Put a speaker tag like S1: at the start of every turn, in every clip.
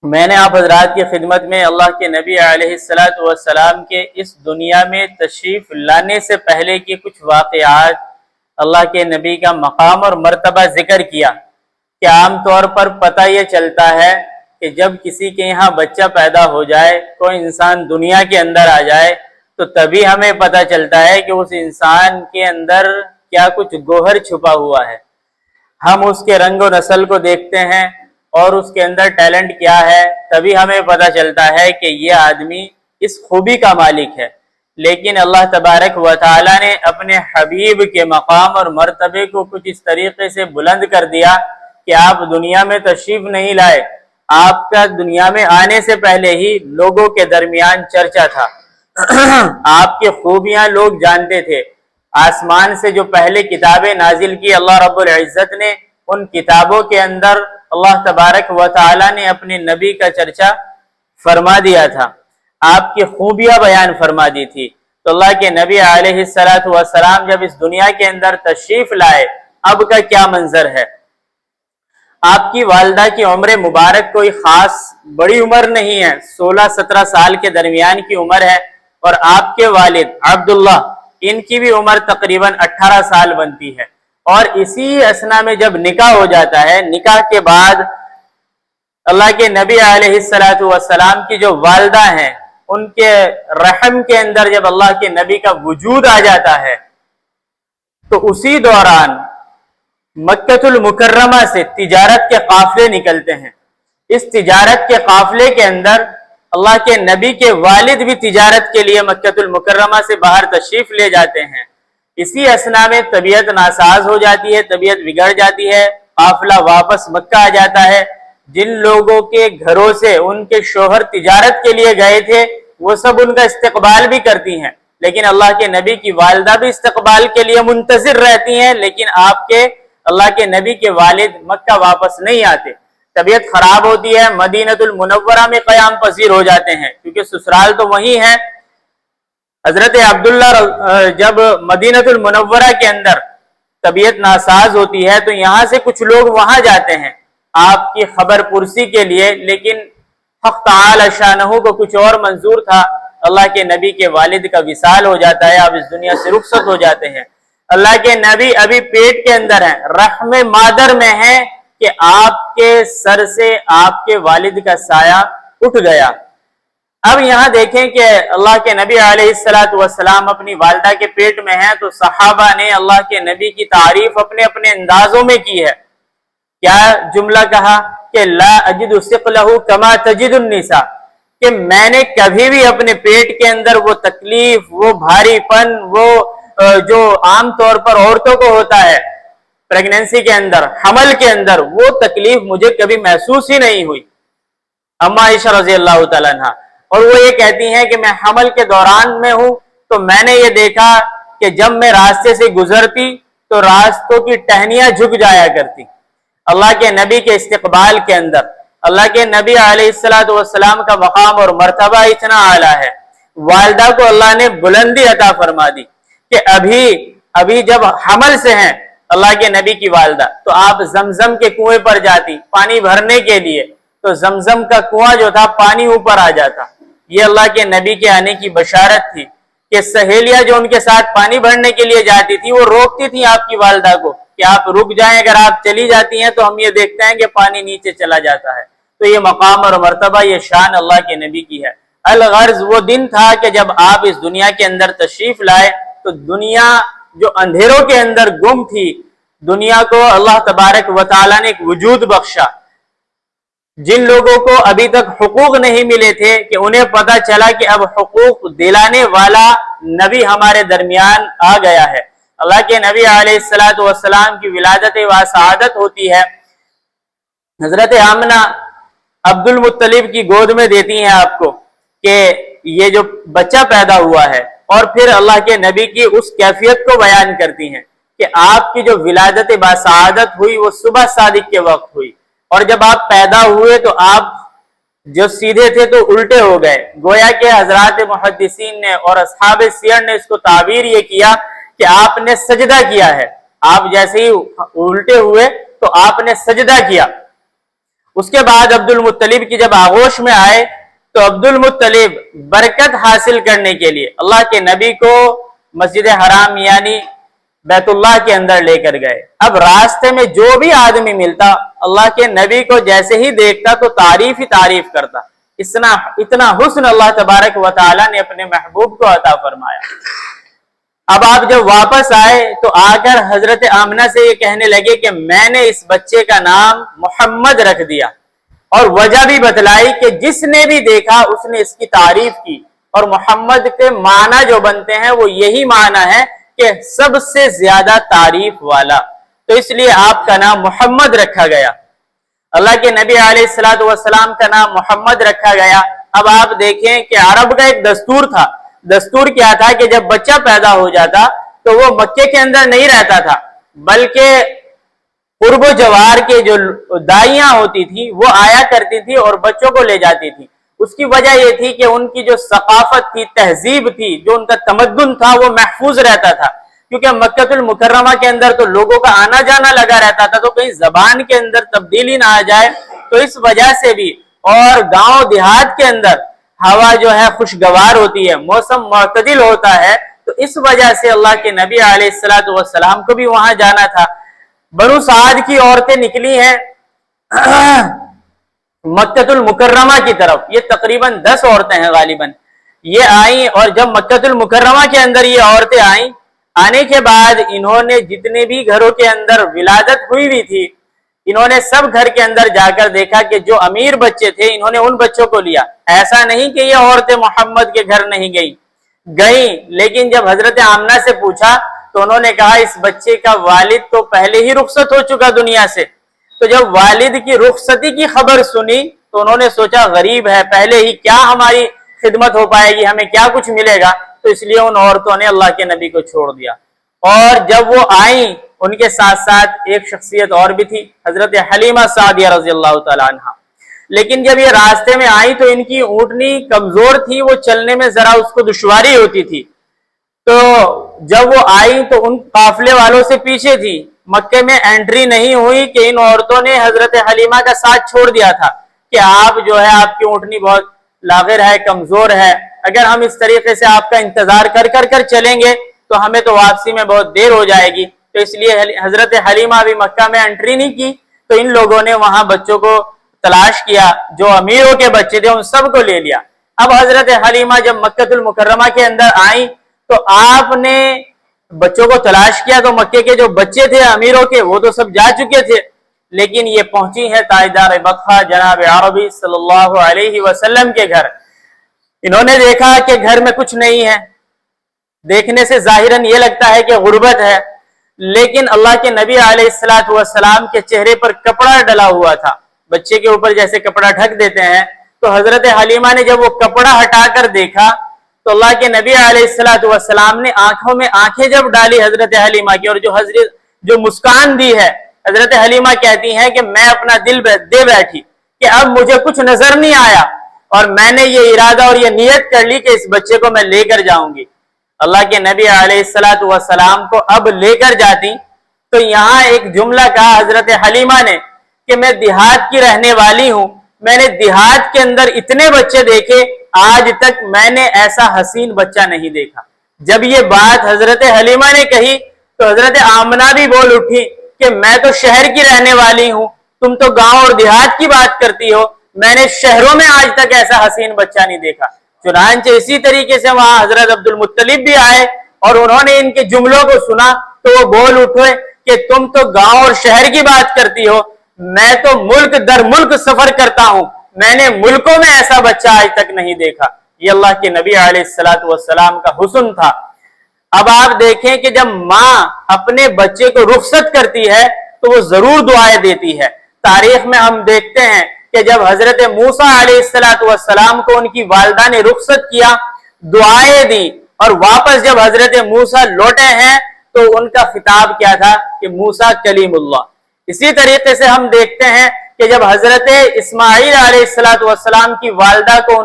S1: میں نے آپ حضرات کی خدمت میں اللہ کے نبی علیہ الصلوۃ والسلام کے اس دنیا میں تشریف لانے سے پہلے کے کچھ واقعات، اللہ کے نبی کا مقام اور مرتبہ ذکر کیا کہ عام طور پر پتہ یہ چلتا ہے کہ جب کسی کے یہاں بچہ پیدا ہو جائے، کوئی انسان دنیا کے اندر آ جائے، تو تبھی ہمیں پتہ چلتا ہے کہ اس انسان کے اندر کیا کچھ گوہر چھپا ہوا ہے۔ ہم اس کے رنگ و نسل کو دیکھتے ہیں اور اس کے اندر ٹیلنٹ کیا ہے، تبھی ہمیں پتہ چلتا ہے کہ یہ آدمی اس خوبی کا مالک ہے۔ لیکن اللہ تبارک و تعالی نے اپنے حبیب کے مقام اور مرتبے کو کچھ اس طریقے سے بلند کر دیا کہ آپ دنیا میں تشریف نہیں لائے، آپ کا دنیا میں آنے سے پہلے ہی لوگوں کے درمیان چرچا تھا۔ آپ کی خوبیاں لوگ جانتے تھے۔ آسمان سے جو پہلے کتابیں نازل کی اللہ رب العزت نے، ان کتابوں کے اندر اللہ تبارک و تعالی نے اپنے نبی کا چرچا فرما دیا تھا، آپ کی خوبیاں بیان فرما دی تھی۔ تو اللہ کے نبی علیہ السلام جب اس دنیا کے اندر تشریف لائے، اب کا کیا منظر ہے؟ آپ کی والدہ کی عمر مبارک کوئی خاص بڑی عمر نہیں ہے، 16-17 سال کے درمیان کی عمر ہے، اور آپ کے والد عبداللہ، ان کی بھی عمر تقریباً 18 سال بنتی ہے۔ اور اسی اثنا میں جب نکاح ہو جاتا ہے، نکاح کے بعد اللہ کے نبی علیہ السلام کی جو والدہ ہیں، ان کے رحم کے اندر جب اللہ کے نبی کا وجود آ جاتا ہے، تو اسی دوران مکہ المکرمہ سے تجارت کے قافلے نکلتے ہیں۔ اس تجارت کے قافلے کے اندر اللہ کے نبی کے والد بھی تجارت کے لیے مکہ المکرمہ سے باہر تشریف لے جاتے ہیں۔ اسی اثنا میں طبیعت ناساز ہو جاتی ہے، طبیعت بگڑ جاتی ہے، قافلہ واپس مکہ آ جاتا ہے۔ جن لوگوں کے گھروں سے ان کے شوہر تجارت کے لیے گئے تھے، وہ سب ان کا استقبال بھی کرتی ہیں، لیکن اللہ کے نبی کی والدہ بھی استقبال کے لیے منتظر رہتی ہیں، لیکن آپ کے اللہ کے نبی کے والد مکہ واپس نہیں آتے۔ طبیعت خراب ہوتی ہے، مدینہ المنورہ میں قیام پذیر ہو جاتے ہیں، کیونکہ سسرال تو وہی ہے۔ حضرت عبداللہ جب مدینہ المنورہ کے اندر طبیعت ناساز ہوتی ہے، تو یہاں سے کچھ لوگ وہاں جاتے ہیں آپ کی خبر پرسی کے لیے، لیکن حق تعالی شانہ کو کچھ اور منظور تھا۔ اللہ کے نبی کے والد کا وصال ہو جاتا ہے، آپ اس دنیا سے رخصت ہو جاتے ہیں۔ اللہ کے نبی ابھی پیٹ کے اندر ہیں، رحم مادر میں ہیں کہ آپ کے سر سے آپ کے والد کا سایہ اٹھ گیا۔ اب یہاں دیکھیں کہ اللہ کے نبی علیہ السلام اپنی والدہ کے پیٹ میں ہیں، تو صحابہ نے اللہ کے نبی کی تعریف اپنے اپنے اندازوں میں کی ہے۔ کیا جملہ کہا کہ لا اجد ثقلہ کما تجد النساء، کہ میں نے کبھی بھی اپنے پیٹ کے اندر وہ تکلیف، وہ بھاری پن، وہ جو عام طور پر عورتوں کو ہوتا ہے پریگننسی کے اندر، حمل کے اندر، وہ تکلیف مجھے کبھی محسوس ہی نہیں ہوئی۔ اما عائشہ رضی اللہ تعالیٰ عنہ، اور وہ یہ کہتی ہیں کہ میں حمل کے دوران میں ہوں، تو میں نے یہ دیکھا کہ جب میں راستے سے گزرتی تو راستوں کی ٹہنیاں جھک جایا کرتی۔ اللہ کے نبی کے استقبال کے اندر اللہ کے نبی علیہ السلام کا مقام اور مرتبہ اتنا اعلیٰ ہے، والدہ کو اللہ نے بلندی عطا فرما دی کہ ابھی جب حمل سے ہیں اللہ کے نبی کی والدہ، تو آپ زمزم کے کنویں پر جاتی پانی بھرنے کے لیے، تو زمزم کا کنواں جو تھا پانی اوپر آ جاتا۔ یہ اللہ کے نبی کے آنے کی بشارت تھی کہ سہیلیاں جو ان کے ساتھ پانی بھرنے کے لیے جاتی تھی، وہ روکتی تھی آپ کی والدہ کو کہ آپ رک جائیں، اگر آپ چلی جاتی ہیں تو ہم یہ دیکھتے ہیں کہ پانی نیچے چلا جاتا ہے۔ تو یہ مقام اور مرتبہ، یہ شان اللہ کے نبی کی ہے۔ الغرض وہ دن تھا کہ جب آپ اس دنیا کے اندر تشریف لائے، تو دنیا جو اندھیروں کے اندر گم تھی، دنیا کو اللہ تبارک و تعالیٰ نے ایک وجود بخشا۔ جن لوگوں کو ابھی تک حقوق نہیں ملے تھے، کہ انہیں پتہ چلا کہ اب حقوق دلانے والا نبی ہمارے درمیان آ گیا ہے۔ اللہ کے نبی علیہ السلام کی ولادت و سعادت ہوتی ہے، حضرت آمنہ عبد المطلب کی گود میں دیتی ہیں آپ کو کہ یہ جو بچہ پیدا ہوا ہے، اور پھر اللہ کے نبی کی اس کیفیت کو بیان کرتی ہیں کہ آپ کی جو ولادت باسعادت ہوئی وہ صبح صادق کے وقت ہوئی، اور جب آپ پیدا ہوئے تو آپ جو سیدھے تھے تو الٹے ہو گئے۔ گویا کہ حضرات محدثین نے اور اصحاب سیر نے اس کو تعبیر یہ کیا کہ آپ نے سجدہ کیا ہے۔ آپ جیسے ہی الٹے ہوئے تو آپ نے سجدہ کیا۔ اس کے بعد عبد المطلب کی جب آغوش میں آئے تو عبد المطلب برکت حاصل کرنے کے لیے اللہ کے نبی کو مسجد حرام یعنی بیت اللہ کے اندر لے کر گئے۔ اب راستے میں جو بھی آدمی ملتا اللہ کے نبی کو جیسے ہی دیکھتا تو تعریف ہی تعریف کرتا۔ اتنا حسن اللہ تبارک و تعالی نے اپنے محبوب کو عطا فرمایا۔ اب آپ جب واپس آئے تو آ کر حضرت آمنہ سے یہ کہنے لگے کہ میں نے اس بچے کا نام محمد رکھ دیا، اور وجہ بھی بتلائی کہ جس نے بھی دیکھا اس نے اس کی تعریف کی، اور محمد کے معنی جو بنتے ہیں وہ یہی معنی ہے کہ سب سے زیادہ تعریف والا، تو اس لیے آپ کا نام محمد رکھا گیا۔ اللہ کے نبی علیہ الصلوۃ والسلام کا نام محمد رکھا گیا۔ اب آپ دیکھیں کہ عرب کا ایک دستور تھا، دستور کیا تھا کہ جب بچہ پیدا ہو جاتا تو وہ مکے کے اندر نہیں رہتا تھا، بلکہ قرب و جوار کے جو دائیاں ہوتی تھی وہ آیا کرتی تھی اور بچوں کو لے جاتی تھی۔ اس کی وجہ یہ تھی کہ ان کی جو ثقافت تھی، تہذیب تھی، جو ان کا تمدن تھا وہ محفوظ رہتا تھا، کیونکہ مکہ المکرمہ کے اندر تو لوگوں کا آنا جانا لگا رہتا تھا، تو کہیں زبان کے اندر تبدیلی نہ آ جائے، تو اس وجہ سے بھی، اور گاؤں دیہات کے اندر ہوا جو ہے خوشگوار ہوتی ہے، موسم معتدل ہوتا ہے، تو اس وجہ سے اللہ کے نبی علیہ الصلوۃ والسلام کو بھی وہاں جانا تھا۔ بنو سعد کی عورتیں نکلی ہیں مکہ المکرمہ کی طرف، یہ تقریباً 10 عورتیں ہیں غالباً، یہ آئیں، اور جب مکہ المکرمہ کے اندر یہ عورتیں آئیں، آنے کے بعد انہوں نے جتنے بھی گھروں کے اندر ولادت ہوئی تھی، انہوں نے سب گھر کے اندر جا کر دیکھا کہ جو امیر بچے تھے انہوں نے ان بچوں کو لیا۔ ایسا نہیں کہ یہ عورتیں محمد کے گھر نہیں گئیں، لیکن جب حضرت آمنہ سے پوچھا تو انہوں نے کہا اس بچے کا والد تو پہلے ہی رخصت ہو چکا دنیا سے۔ تو جب والد کی رخصتی کی خبر سنی تو انہوں نے سوچا غریب ہے، پہلے ہی کیا ہماری خدمت ہو پائے گی، ہمیں کیا کچھ ملے گا، تو اس لیے ان عورتوں نے اللہ کے نبی کو چھوڑ دیا۔ اور جب وہ آئیں ان کے ساتھ ساتھ ایک شخصیت اور بھی تھی، حضرت حلیمہ سعدیہ رضی اللہ تعالی عنہ، لیکن جب یہ راستے میں آئی تو ان کی اونٹنی کمزور تھی، وہ چلنے میں ذرا اس کو دشواری ہوتی تھی، تو جب وہ آئی تو ان قافلے والوں سے پیچھے تھی، مکے میں انٹری نہیں ہوئی کہ ان عورتوں نے حضرت حلیمہ کا ساتھ چھوڑ دیا تھا کہ آپ جو ہے آپ کی اونٹنی بہت لاغر ہے، کمزور ہے، اگر ہم اس طریقے سے آپ کا انتظار کر چلیں گے تو ہمیں تو واپسی میں بہت دیر ہو جائے گی، تو اس لیے حضرت حلیمہ بھی مکہ میں انٹری نہیں کی، تو ان لوگوں نے وہاں بچوں کو تلاش کیا، جو امیروں کے بچے تھے ان سب کو لے لیا۔ اب حضرت حلیمہ جب مکہ المکرمہ کے اندر آئیں تو آپ نے بچوں کو تلاش کیا، تو مکے کے جو بچے تھے امیروں کے وہ تو سب جا چکے تھے، لیکن یہ پہنچی ہے تاجدار بطحہ جناب عربی صلی اللہ علیہ وسلم کے گھر۔ انہوں نے دیکھا کہ گھر میں کچھ نہیں ہے، دیکھنے سے ظاہراً یہ لگتا ہے کہ غربت ہے، لیکن اللہ کے نبی علیہ الصلوۃ والسلام کے چہرے پر کپڑا ڈلا ہوا تھا، بچے کے اوپر جیسے کپڑا ڈھک دیتے ہیں، تو حضرت حلیمہ نے جب وہ کپڑا ہٹا کر دیکھا تو اللہ کے نبی علیہ الصلوۃ والسلام نے آنکھوں میں آنکھیں جب ڈالی حضرت حلیمہ کی، اور جو مسکان دی ہے، حضرت حلیمہ کہتی ہیں کہ میں اپنا دل دے بیٹھی کہ اب مجھے کچھ نظر نہیں آیا، اور میں نے یہ ارادہ اور یہ نیت کر لی کہ اس بچے کو میں لے کر جاؤں گی۔ اللہ کے نبی علیہ الصلوۃ والسلام کو اب لے کر جاتی تو یہاں ایک جملہ کہا حضرت حلیمہ نے کہ میں دیہات کی رہنے والی ہوں، میں نے دیہات کے اندر اتنے بچے دیکھے، آج تک میں نے ایسا حسین بچہ نہیں دیکھا۔ جب یہ بات حضرت حلیمہ نے کہی تو حضرت آمنہ بھی بول اٹھی کہ میں تو شہر کی رہنے والی ہوں، تم تو گاؤں اور دیہات کی بات کرتی ہو، میں نے شہروں میں آج تک ایسا حسین بچہ نہیں دیکھا۔ چنانچہ اسی طریقے سے وہاں حضرت عبد المطلب بھی آئے اور انہوں نے ان کے جملوں کو سنا تو وہ بول اٹھے کہ تم تو گاؤں اور شہر کی بات کرتی ہو، میں تو ملک در ملک سفر کرتا ہوں، میں نے ملکوں میں ایسا بچہ آج تک نہیں دیکھا۔ یہ اللہ کے نبی علیہ الصلوۃ والسلام کا حسن تھا۔ اب آپ دیکھیں کہ جب ماں اپنے بچے کو رخصت کرتی ہے تو وہ ضرور دعائیں دیتی ہے۔ تاریخ میں ہم دیکھتے ہیں کہ جب حضرت موسیٰ علیہ الصلوۃ والسلام کو ان کی والدہ نے رخصت کیا، دعائیں دی، اور واپس جب حضرت موسیٰ لوٹے ہیں تو ان کا خطاب کیا تھا کہ موسیٰ کلیم اللہ۔ اسی طریقے سے ہم دیکھتے ہیں کہ جب حضرت اسماعیل علیہ الصلوۃ والسلام کی والدہ کو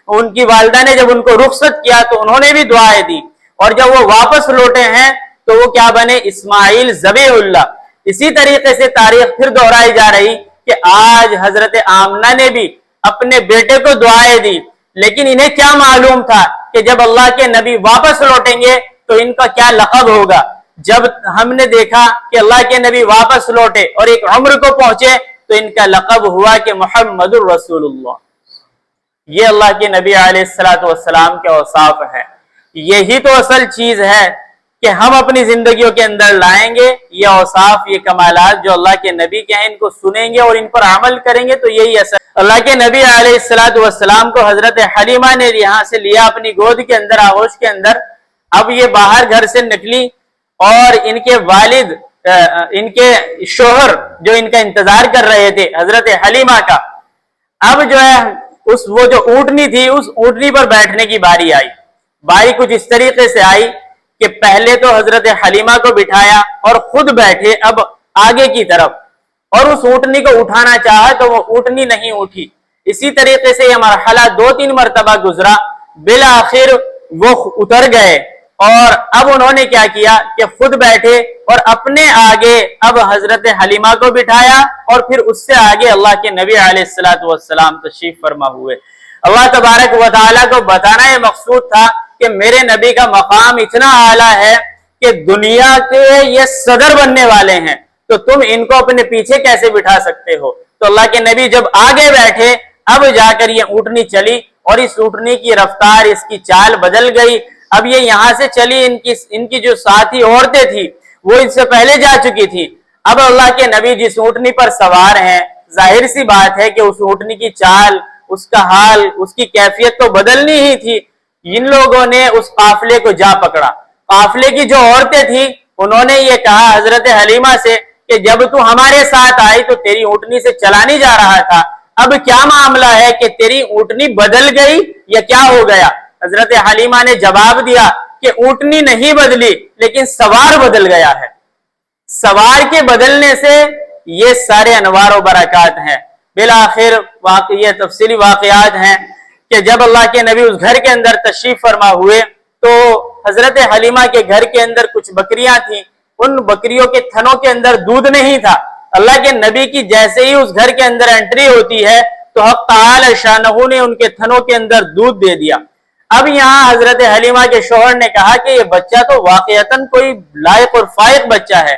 S1: ان کی والدہ نے جب ان کو رخصت کیا تو انہوں نے بھی دعائیں دی، اور جب وہ واپس لوٹے ہیں تو وہ کیا بنے؟ اسماعیل ذبیح اللہ۔ اسی طریقے سے تاریخ پھر دہرائی جا رہی کہ آج حضرت آمنہ نے بھی اپنے بیٹے کو دعائیں دی، لیکن انہیں کیا معلوم تھا کہ جب اللہ کے نبی واپس لوٹیں گے تو ان کا کیا لقب ہوگا۔ جب ہم نے دیکھا کہ اللہ کے نبی واپس لوٹے اور ایک عمر کو پہنچے تو ان کا لقب ہوا کہ محمد الرسول اللہ۔ یہ اللہ کے نبی علیہ السلام کے اوصاف ہے۔ یہی تو اصل چیز ہے کہ ہم اپنی زندگیوں کے اندر لائیں گے یہ اوصاف، یہ کمالات جو اللہ کے نبی کے ہیں، ان کو سنیں گے اور ان پر عمل کریں گے تو یہی اثر۔ اللہ کے نبی علیہ السلام کو حضرت حلیمہ نے یہاں سے لیا اپنی گود کے اندر، آغوش کے اندر۔ اب یہ باہر گھر سے نکلی اور ان کے والد، ان کے شوہر جو ان کا انتظار کر رہے تھے حضرت حلیمہ کا، اب جو ہے وہ جو اونٹنی تھی اس اونٹنی پر بیٹھنے کی باری آئی۔ باری کچھ اس طریقے سے آئی کہ پہلے تو حضرت حلیمہ کو بٹھایا اور خود بیٹھے اب آگے کی طرف، اور اس اونٹنی کو اٹھانا چاہا تو وہ اونٹنی نہیں اٹھی۔ اسی طریقے سے یہ مرحلہ 2-3 مرتبہ گزرا، بالآخر وہ اتر گئے اور اب انہوں نے کیا کیا کہ خود بیٹھے اور اپنے آگے اب حضرت حلیمہ کو بٹھایا اور پھر اس سے آگے اللہ کے نبی علیہ السلام تشریف فرما ہوئے۔ اللہ تبارک و تعالیٰ کو بتانا یہ مقصود تھا کہ میرے نبی کا مقام اتنا اعلیٰ ہے کہ دنیا کے یہ صدر بننے والے ہیں، تو تم ان کو اپنے پیچھے کیسے بٹھا سکتے ہو؟ تو اللہ کے نبی جب آگے بیٹھے اب جا کر یہ اونٹنی چلی، اور اس اونٹنی کی رفتار، اس کی چال بدل گئی۔ اب یہ یہاں سے چلی، ان کی جو ساتھی عورتیں تھی وہ ان سے پہلے جا چکی تھی۔ اب اللہ کے نبی جس اونٹنی پر سوار ہیں، ظاہر سی بات ہے کہ اس اونٹنی کی چال، اس کا حال، اس کی کیفیت تو بدلنی ہی تھی۔ ان لوگوں نے اس قافلے کو جا پکڑا۔ قافلے کی جو عورتیں تھیں انہوں نے یہ کہا حضرت حلیمہ سے کہ جب تو ہمارے ساتھ آئی تو تیری اونٹنی سے چلا نہیں جا رہا تھا، اب کیا معاملہ ہے کہ تیری اونٹنی بدل گئی یا کیا ہو گیا؟ حضرت حلیمہ نے جواب دیا کہ اونٹنی نہیں بدلی لیکن سوار بدل گیا ہے۔ سوار کے بدلنے سے یہ سارے انوار و برکات ہیں۔ بالآخر یہ تفصیلی واقعات ہیں کہ جب اللہ کے نبی اس گھر کے اندر تشریف فرما ہوئے تو حضرت حلیمہ کے گھر کے اندر کچھ بکریاں تھیں، ان بکریوں کے تھنوں کے اندر دودھ نہیں تھا۔ اللہ کے نبی کی جیسے ہی اس گھر کے اندر انٹری ہوتی ہے تو حق تعالی شانہ نے ان کے تھنوں کے اندر دودھ دے دیا۔ اب یہاں حضرت حلیمہ کے شوہر نے کہا کہ یہ بچہ تو واقعتاً کوئی لائق اور فائق بچہ ہے،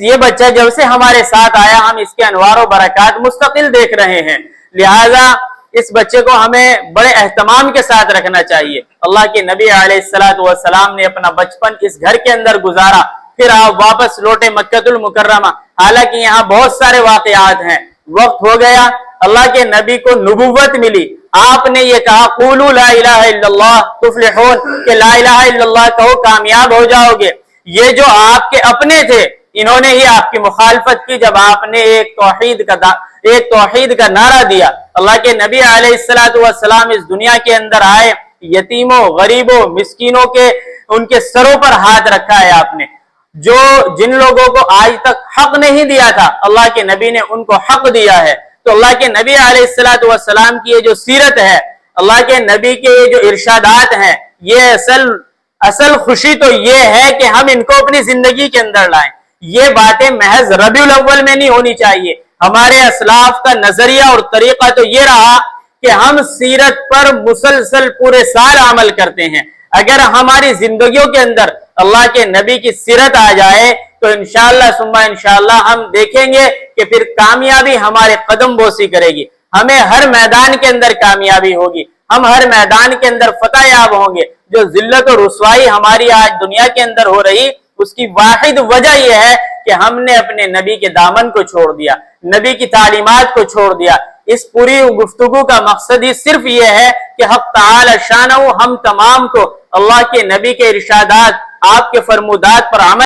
S1: یہ بچہ جب سے ہمارے ساتھ آیا ہم اس کے انوار و برکات مستقل دیکھ رہے ہیں، لہٰذا اس بچے کو ہمیں بڑے اہتمام کے ساتھ رکھنا چاہیے۔ اللہ کے نبی علیہ السلام نے اپنا بچپن اس گھر کے اندر گزارا، پھر آپ واپس لوٹے مکہ المکرمہ۔ حالانکہ یہاں بہت سارے واقعات ہیں، وقت ہو گیا، اللہ کے نبی کو نبوت ملی، آپ نے یہ کہا قولوا لا الہ الا اللہ تفلحون، کہ لا الہ الا اللہ کہو کامیاب ہو جاؤ گے۔ یہ جو آپ کے اپنے تھے انہوں نے ہی آپ کی مخالفت کی جب آپ نے ایک توحید کا نعرہ دیا۔ اللہ کے نبی علیہ السلام اس دنیا کے اندر آئے، یتیموں، غریبوں، مسکینوں کے ان کے سروں پر ہاتھ رکھا ہے آپ نے۔ جن لوگوں کو آج تک حق نہیں دیا تھا اللہ کے نبی نے ان کو حق دیا ہے۔ تو اللہ کے نبی علیہ السلام کی یہ جو سیرت ہے، اللہ کے نبی کے یہ جو ارشادات ہیں، یہ اصل خوشی تو یہ ہے کہ ہم ان کو اپنی زندگی کے اندر لائیں۔ یہ باتیں محض ربیع الاول میں نہیں ہونی چاہیے۔ ہمارے اسلاف کا نظریہ اور طریقہ تو یہ رہا کہ ہم سیرت پر مسلسل پورے سال عمل کرتے ہیں۔ اگر ہماری زندگیوں کے اندر اللہ کے نبی کی سیرت آ جائے تو انشاءاللہ ثم انشاءاللہ ہم دیکھیں گے کہ پھر کامیابی ہمارے قدم بوسی کرے گی، ہمیں ہر میدان کے اندر کامیابی ہوگی، ہم ہر میدان کے اندر فتح یاب ہوں گے۔ جو ذلت و رسوائی ہماری آج دنیا کے اندر ہو رہی اس کی واحد وجہ یہ ہے کہ ہم نے اپنے نبی کے دامن کو چھوڑ دیا، نبی کی تعلیمات کو چھوڑ دیا۔ اس پوری گفتگو کا مقصد ہی صرف یہ ہے کہ حق تعالی شانہ ہم تمام کو اللہ کے نبی کے ارشادات، آپ کے فرمودات پر عمل